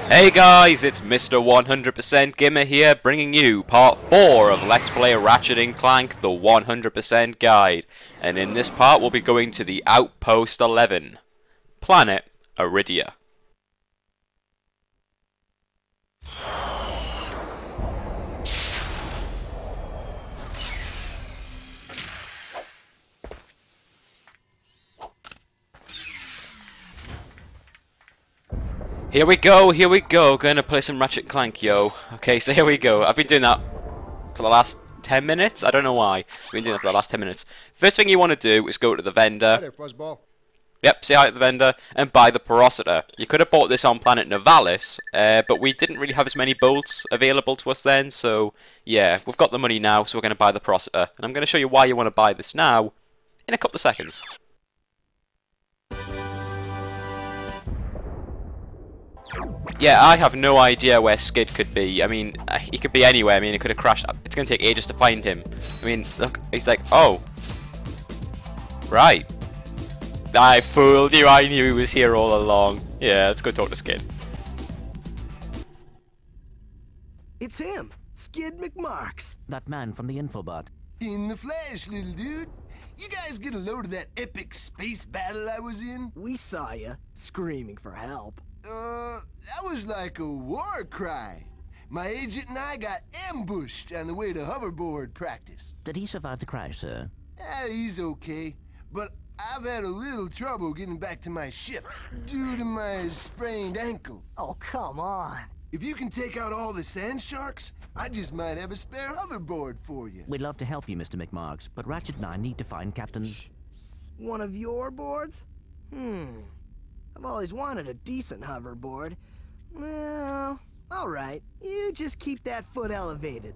Hey guys, it's Mr. 100% Gamer here, bringing you part 4 of Let's Play Ratchet Clank, the 100% Guide. And in this part we'll be going to the Outpost 11, planet Aridia. Here we go, gonna play some Ratchet Clank, yo. Okay, so here we go. I've been doing that for the last 10 minutes, I don't know why. I've been doing that for the last 10 minutes. First thing you want to do is go to the vendor. Hi there, Fuzzball. Yep, say hi to the vendor, and buy the porositor. You could have bought this on planet Novalis, but we didn't really have as many bolts available to us then, so yeah, we've got the money now, so we're going to buy the porositor. And I'm going to show you why you want to buy this now, in a couple of seconds. Yeah, I have no idea where Skid could be. I mean, he could be anywhere. I mean, he could have crashed. It's going to take ages to find him. I mean, look, he's like, oh. Right. I fooled you. I knew he was here all along. Yeah, let's go talk to Skid. It's him, Skid McMarks. That man from the infobot. In the flesh, little dude. You guys get a load of that epic space battle I was in? We saw ya, screaming for help. That was like a war cry. My agent and I got ambushed on the way to hoverboard practice. Did he survive the crash, sir? He's okay, but I've had a little trouble getting back to my ship due to my sprained ankle. Oh, come on. If you can take out all the sand sharks, I just might have a spare hoverboard for you. We'd love to help you, Mr. McMarks, but Ratchet and I need to find Captain... One of your boards? I've always wanted a decent hoverboard. Well, alright. You just keep that foot elevated.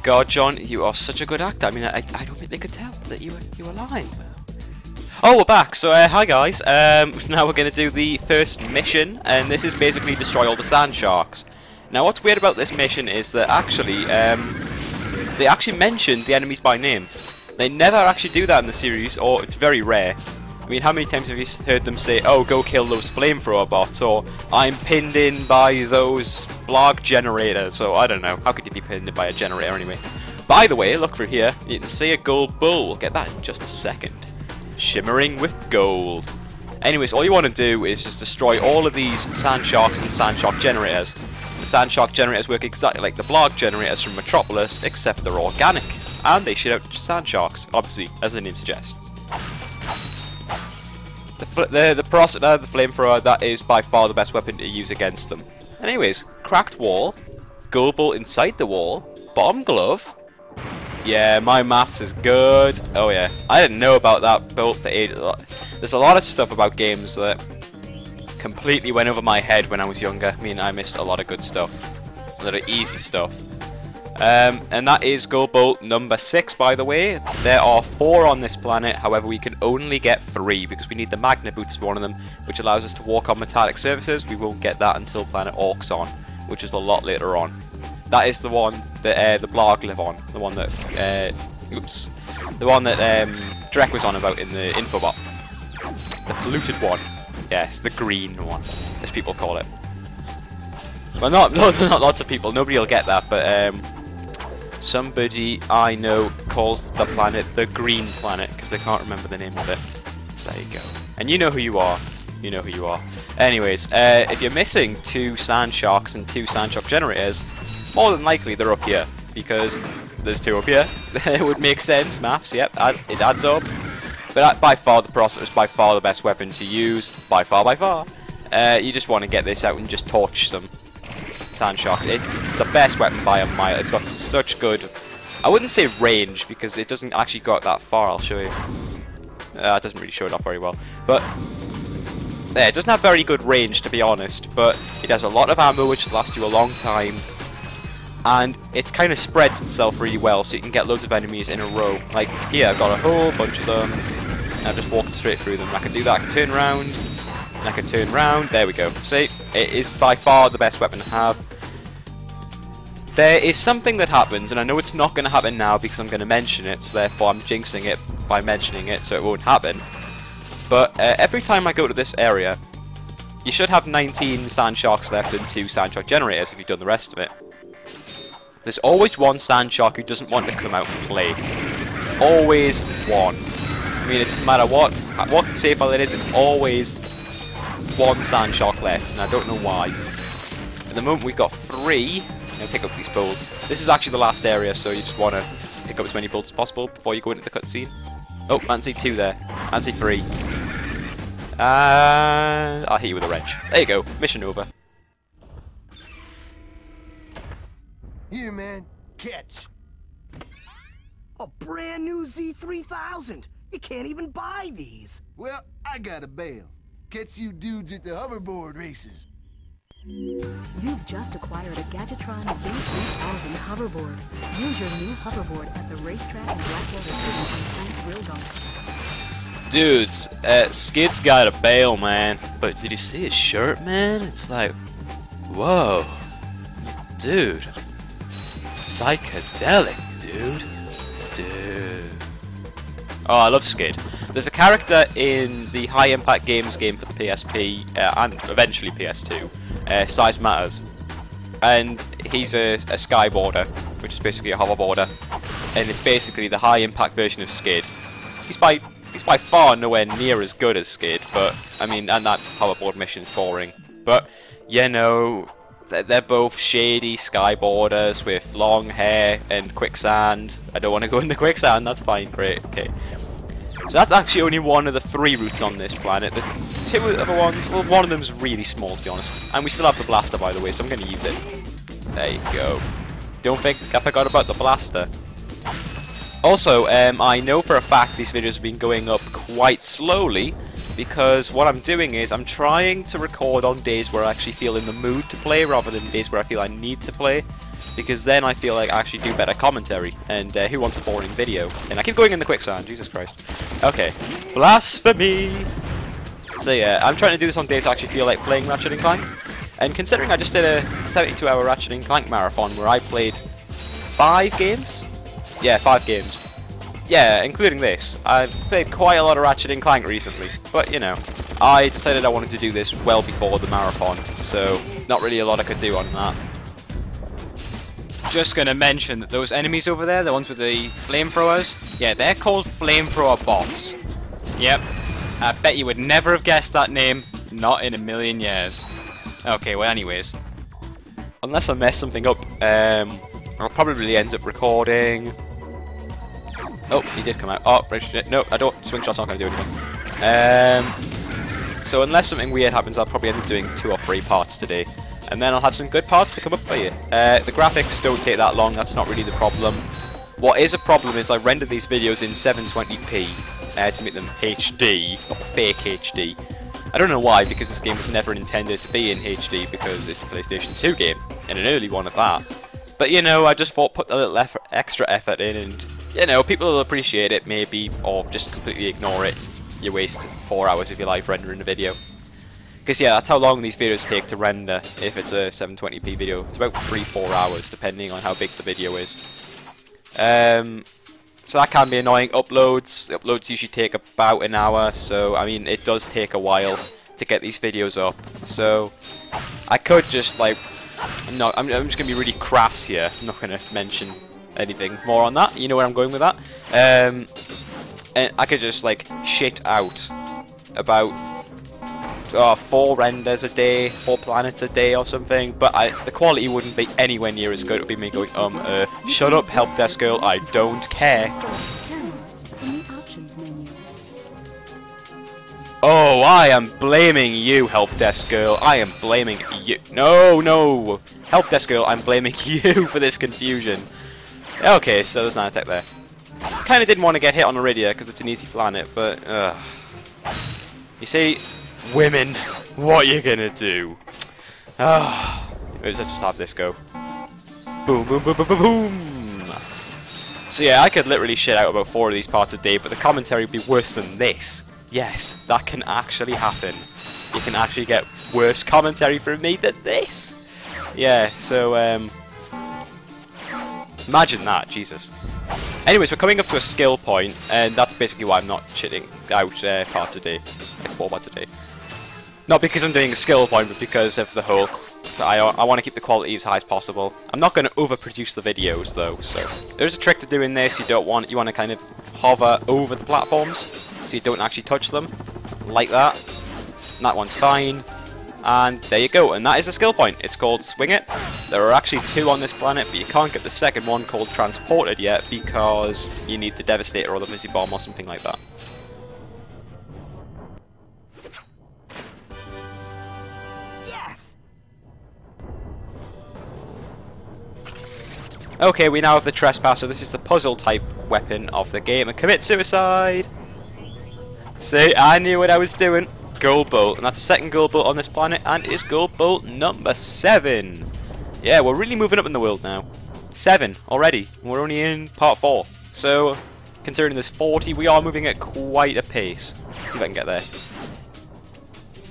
God, John, you are such a good actor. I mean, I don't think they could tell that you were lying. Oh, we're back. So, hi guys. Now we're going to do the first mission, and this is basically destroy all the sand sharks. Now, what's weird about this mission is that actually, they actually mentioned the enemies by name. They never actually do that in the series, or it's very rare. I mean, how many times have you heard them say, oh, go kill those flamethrower bots, or I'm pinned in by those blog generators, so I don't know. How could you be pinned in by a generator anyway? By the way, look for here. You can see a gold bull. We'll get that in just a second. Shimmering with gold. Anyways, all you want to do is just destroy all of these sand sharks and sand shark generators. The sand shark generators work exactly like the blog generators from Metropolis, except they're organic. And they shoot out sand sharks, obviously, as the name suggests. The porositor, the flamethrower, that is by far the best weapon to use against them. Anyways, cracked wall, gold bolt inside the wall, bomb glove. Yeah, my maths is good. Oh yeah, I didn't know about that bolt for ages. There's a lot of stuff about games that completely went over my head when I was younger. I mean, I missed a lot of good stuff, a lot of easy stuff. And that is gold bolt number 6, by the way. There are 4 on this planet, however we can only get 3 because we need the magnet boots for one of them, which allows us to walk on metallic surfaces. We won't get that until planet Orxon, which is a lot later on. That is the one that the Blarg live on, the one that the one that Drek was on about in the infobot. The polluted one. Yes, the green one, as people call it. Well, not lots of people, nobody will get that, but somebody I know calls the planet the Green Planet because they can't remember the name of it. So there you go. And you know who you are. You know who you are. Anyways, if you're missing 2 sand sharks and 2 sand shark generators, more than likely they're up here because there's 2 up here. It would make sense. Maths, yep, it adds up. But by far the porositor is by far the best weapon to use. By far, by far. You just want to get this out and just torch them. Sand sharks. It's the best weapon by a mile. It's got such good, I wouldn't say range because it doesn't actually go that far. I'll show you. It doesn't really show it off very well, but yeah, it doesn't have very good range to be honest. But it has a lot of ammo which lasts you a long time, and it kind of spreads itself really well, so you can get loads of enemies in a row. Like here, I've got a whole bunch of them, and I'm just walking straight through them. I can do that. I can turn around. And I can turn round. There we go. See, it is by far the best weapon to have. There is something that happens, and I know it's not going to happen now because I'm going to mention it, so therefore I'm jinxing it by mentioning it so it won't happen. But every time I go to this area, you should have 19 sand sharks left and 2 sand shark generators if you've done the rest of it. There's always one sand shark who doesn't want to come out and play. Always one. I mean, it doesn't matter what save file it is, it's always one sand shark left, and I don't know why. At the moment we've got 3. I'm going to pick up these bolts. This is actually the last area, so you just want to pick up as many bolts as possible before you go into the cutscene. Oh, Nancy 2 there. Nancy 3. I'll hit you with a wrench. There you go. Mission over. Here, man. Catch. A brand new Z3000. You can't even buy these. Well, I got a bail. Catch you dudes at the hoverboard races. You've just acquired a Gadgetron Z3000 hoverboard. Use your new hoverboard at the racetrack in Blackwater City on Plank Grill Golf. Dudes, Skid's got a bail, man. But did you see his shirt, man? It's like, whoa. Dude. Psychedelic, dude. Oh, I love Skid. There's a character in the High Impact Games game for the PSP, and eventually PS2, Size Matters. And he's a skyboarder, which is basically a hoverboarder. And it's basically the high impact version of Skid. He's by far nowhere near as good as Skid, but, I mean, and that hoverboard mission is boring. But, you know, they're both shady skyboarders with long hair and quicksand. I don't want to go in the quicksand, that's fine, great, okay. So that's actually only one of the 3 routes on this planet. The 2 other ones, well, one of them's really small, to be honest. And we still have the blaster, by the way, so I'm going to use it. There you go. Don't think I forgot about the blaster. Also, I know for a fact these videos have been going up quite slowly, because what I'm doing is I'm trying to record on days where I actually feel in the mood to play, rather than days where I feel I need to play. Because then I feel like I actually do better commentary, and who wants a boring video? And I keep going in the quicksand, Jesus Christ. Okay, blasphemy! So yeah, I'm trying to do this on days I actually feel like playing Ratchet & Clank. And considering I just did a 72-hour Ratchet & Clank marathon where I played 5 games? Yeah, 5 games. Yeah, including this. I've played quite a lot of Ratchet & Clank recently, but you know, I decided I wanted to do this well before the marathon, so not really a lot I could do on that. Just gonna mention that those enemies over there, the ones with the flamethrowers, yeah, they're called flamethrower bots. Yep, I bet you would never have guessed that name, not in a million years. Okay, well anyways, unless I mess something up, I'll probably end up recording... Oh, he did come out. Oh, no, I don't. Swing shot's not going to do anything. So unless something weird happens, I'll probably end up doing 2 or 3 parts today. And then I'll have some good parts to come up for you. The graphics don't take that long, that's not really the problem. What is a problem is I render these videos in 720p to make them HD, or fake HD. I don't know why, because this game was never intended to be in HD, because it's a PlayStation 2 game, and an early one at that. But you know, I just thought put a little extra effort in, and you know, people will appreciate it maybe, or just completely ignore it. You waste 4 hours of your life rendering a video. Because yeah, that's how long these videos take to render if it's a 720p video. It's about 3-4 hours depending on how big the video is. So that can be annoying. Uploads usually take about an hour, so I mean it does take a while to get these videos up. So I could just like, no, I'm just going to be really crass here. I'm not going to mention anything more on that. You know where I'm going with that. And I could just like shit out about 4 renders a day, 4 planets a day or something, but the quality wouldn't be anywhere near as good. It would be me going, shut up, help desk girl, I don't care. Oh, I am blaming you, help desk girl. I am blaming you. No, help desk girl, I'm blaming you for this confusion. Okay, so there's an attack there. Kind of didn't want to get hit on Aridia because it's an easy planet, but you see, women, what are you gonna do? Let's just have this go. Boom, boom, boom, boom, boom, boom. So yeah, I could literally shit out about 4 of these parts a day, but the commentary would be worse than this. Yes, that can actually happen. You can actually get worse commentary from me than this. Yeah, so imagine that, Jesus. Anyways, we're coming up to a skill point, and that's basically why I'm not shitting out parts a day, like 4 parts a day. Not because I'm doing a skill point, but because of the whole... I want to keep the quality as high as possible. I'm not going to overproduce the videos though, so... There's a trick to doing this. You want to kind of hover over the platforms, so you don't actually touch them. Like that. And that one's fine. And there you go, and that is a skill point. It's called Swing It. There are actually 2 on this planet, but you can't get the second one called Transported yet because you need the Devastator or the Fizzy Bomb or something like that. Yes! Okay, we now have the Trespasser. This is the puzzle type weapon of the game. And commit suicide! See, I knew what I was doing. Gold bolt, and that's the second gold bolt on this planet, and it's gold bolt number 7. Yeah, we're really moving up in the world now. 7 already, and we're only in part 4. So, considering there's 40, we are moving at quite a pace. Let's see if I can get there.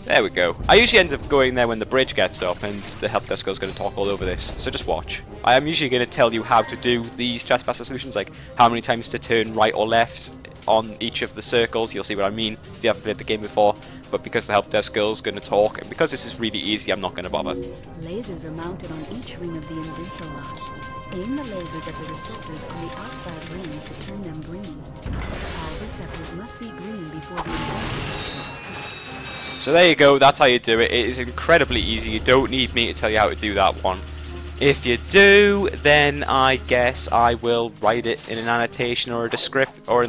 There we go. I usually end up going there when the bridge gets up, and the help desk girl's going to talk all over this. So just watch. I am usually going to tell you how to do these Trespasser solutions, like how many times to turn right or left on each of the circles. You'll see what I mean if you haven't played the game before. But because the help desk girl's going to talk, and because this is really easy, I'm not going to bother. Lasers are mounted on each ring of the Invincilock. Aim the lasers at the receptors on the outside ring to turn them green. All receptors must be green before the Invincilock. So there you go, that's how you do it. It is incredibly easy. You don't need me to tell you how to do that one. If you do, then I guess I will write it in an annotation or in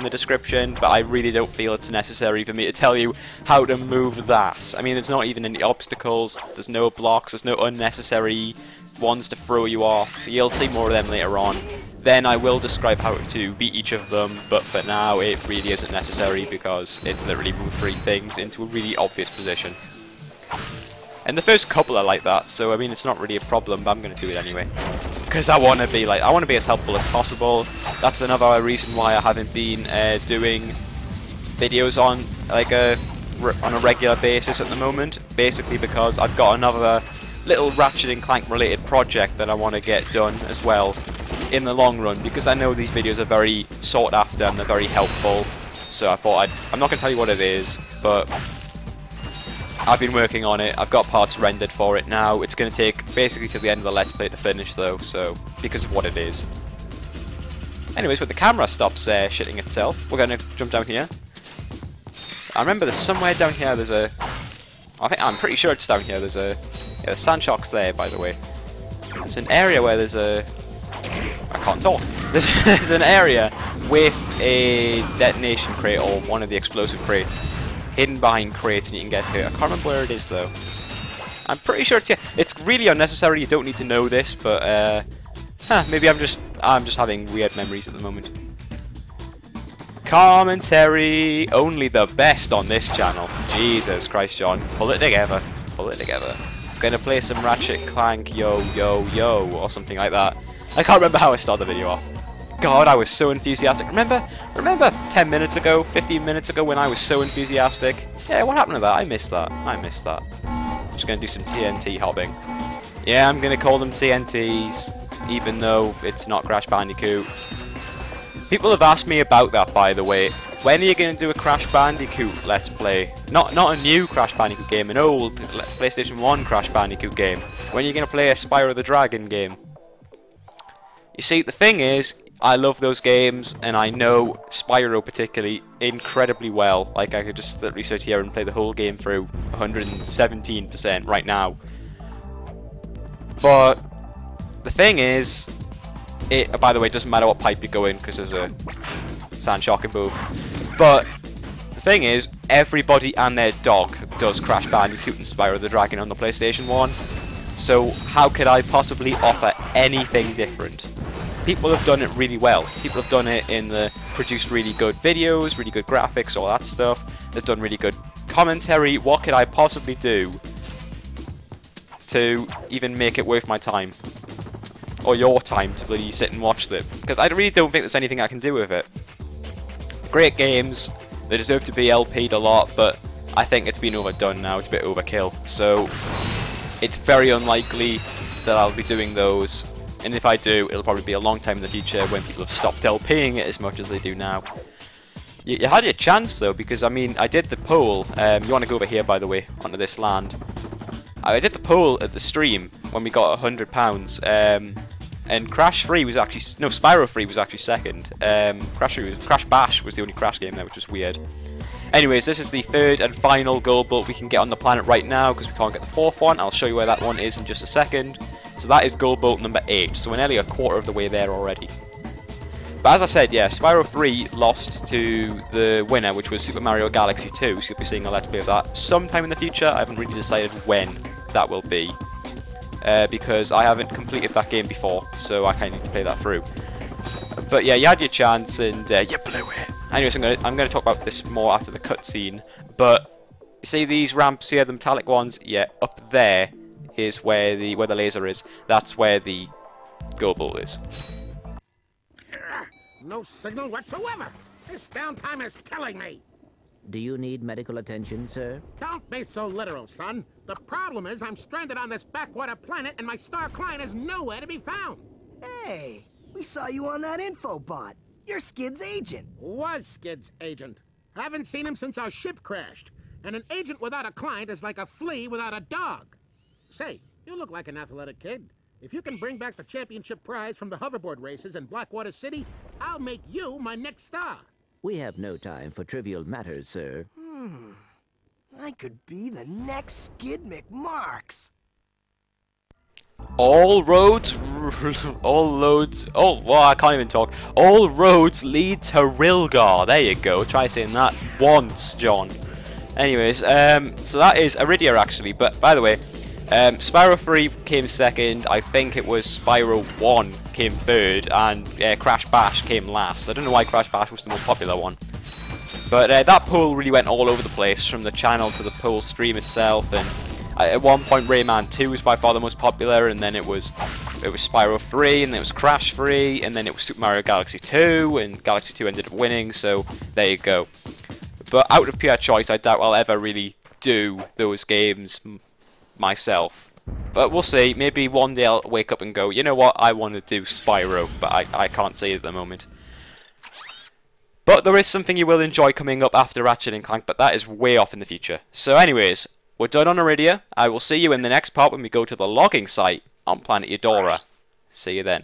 the description, but I really don't feel it's necessary for me to tell you how to move that. I mean, there's not even any obstacles, there's no blocks, there's no unnecessary ones to throw you off. You'll see more of them later on. Then I will describe how to beat each of them, but for now it really isn't necessary because it's literally move 3 things into a really obvious position. And the first couple are like that, so I mean it's not really a problem, but I'm going to do it anyway. Because I want to be as helpful as possible. That's another reason why I haven't been doing videos on on a regular basis at the moment. Basically because I've got another little Ratchet Clank related project that I want to get done as well in the long run, because I know these videos are very sought after and they're very helpful. So I thought I'm not going to tell you what it is, but I've been working on it. I've got parts rendered for it now. It's going to take basically to the end of the Let's Play to finish though, so because of what it is. Anyways, when the camera stops shitting itself, we're going to jump down here. I remember there's somewhere down here there's a... I'm pretty sure it's down here. There's a... Yeah, the sand shark's there, by the way. There's an area where there's a... I can't talk. There's an area with a detonation crate or one of the explosive crates hidden behind crates, and you can get here. I can't remember where it is though. I'm pretty sure it's here. It's really unnecessary. You don't need to know this, but maybe I'm just having weird memories at the moment. Commentary, only the best on this channel. Jesus Christ, John, pull it together. Pull it together. I'm gonna play some Ratchet Clank, yo yo yo, or something like that. I can't remember how I started the video off. God, I was so enthusiastic. Remember 10 minutes ago, 15 minutes ago when I was so enthusiastic? Yeah, what happened to that? I missed that. I'm just going to do some TNT hobbing. Yeah, I'm going to call them TNTs, even though it's not Crash Bandicoot. People have asked me about that, by the way. When are you going to do a Crash Bandicoot Let's Play? Not a new Crash Bandicoot game, an old PlayStation 1 Crash Bandicoot game. When are you going to play a Spyro the Dragon game? You see, the thing is, I love those games, and I know Spyro particularly incredibly well. Like, I could just literally sit here and play the whole game through 117% right now. But the thing is, by the way, it doesn't matter what pipe you go in, because there's a sand shark above. But the thing is, everybody and their dog does Crash Bandicoot and Spyro the Dragon on the PlayStation 1. So how could I possibly offer anything different? People have done it really well. People have done it produced really good videos, really good graphics, all that stuff. They've done really good commentary. What could I possibly do to even make it worth my time? Or your time to really sit and watch them? Because I really don't think there's anything I can do with it. Great games. They deserve to be LP'd a lot, but I think it's been overdone now. It's a bit overkill. So it's very unlikely that I'll be doing those. And if I do, it'll probably be a long time in the future when people have stopped LPing it as much as they do now. You had your chance though, because I mean, I did the poll. You want to go over here, by the way, onto this land. I did the poll at the stream when we got £100, and Crash Free was actually Spyro Free was actually second. Crash Bash was the only Crash game there, which was weird. Anyways, this is the third and final gold bolt we can get on the planet right now because we can't get the fourth one. I'll show you where that one is in just a second. So that is gold bolt number 8. So we're nearly a quarter of the way there already. But as I said, yeah, Spyro 3 lost to the winner, which was Super Mario Galaxy 2. So you'll be seeing a Let's Play of that sometime in the future. I haven't really decided when that will be. Because I haven't completed that game before, so I kind of need to play that through. But yeah, you had your chance and you blew it. Anyways, I'm gonna talk about this more after the cutscene. But you see these ramps here, the metallic ones? Yeah, up there is where the laser is. That's where the gold bolt is. No signal whatsoever. This downtime is killing me. Do you need medical attention, sir? Don't be so literal, son. The problem is I'm stranded on this backwater planet and my star client is nowhere to be found. Hey, we saw you on that info bot. You're Skid's agent. Was Skid's agent. Haven't seen him since our ship crashed. And an agent without a client is like a flea without a dog. Say, you look like an athletic kid. If you can bring back the championship prize from the hoverboard races in Blackwater City, I'll make you my next star. We have no time for trivial matters, sir. I could be the next Skid McMarks. All roads, I can't even talk. All roads lead to Rilgar. There you go. Try saying that once, John. Anyways, so that is Aridia actually. But by the way, Spyro 3 came second. I think it was Spyro 1 came third, and Crash Bash came last. I don't know why Crash Bash was the most popular one. But that poll really went all over the place, from the channel to the poll stream itself, and at one point Rayman 2 was by far the most popular, and then it was Spyro 3, and then it was Crash 3, and then it was Super Mario Galaxy 2, and Galaxy 2 ended up winning, so there you go. But out of pure choice, I doubt I'll ever really do those games myself. But we'll see, maybe one day I'll wake up and go, you know what, I want to do Spyro, but I can't say it at the moment. But there is something you will enjoy coming up after Ratchet & Clank, but that is way off in the future. So anyways, we're done on Aridia. I will see you in the next part when we go to the logging site on planet Eudora. See you then.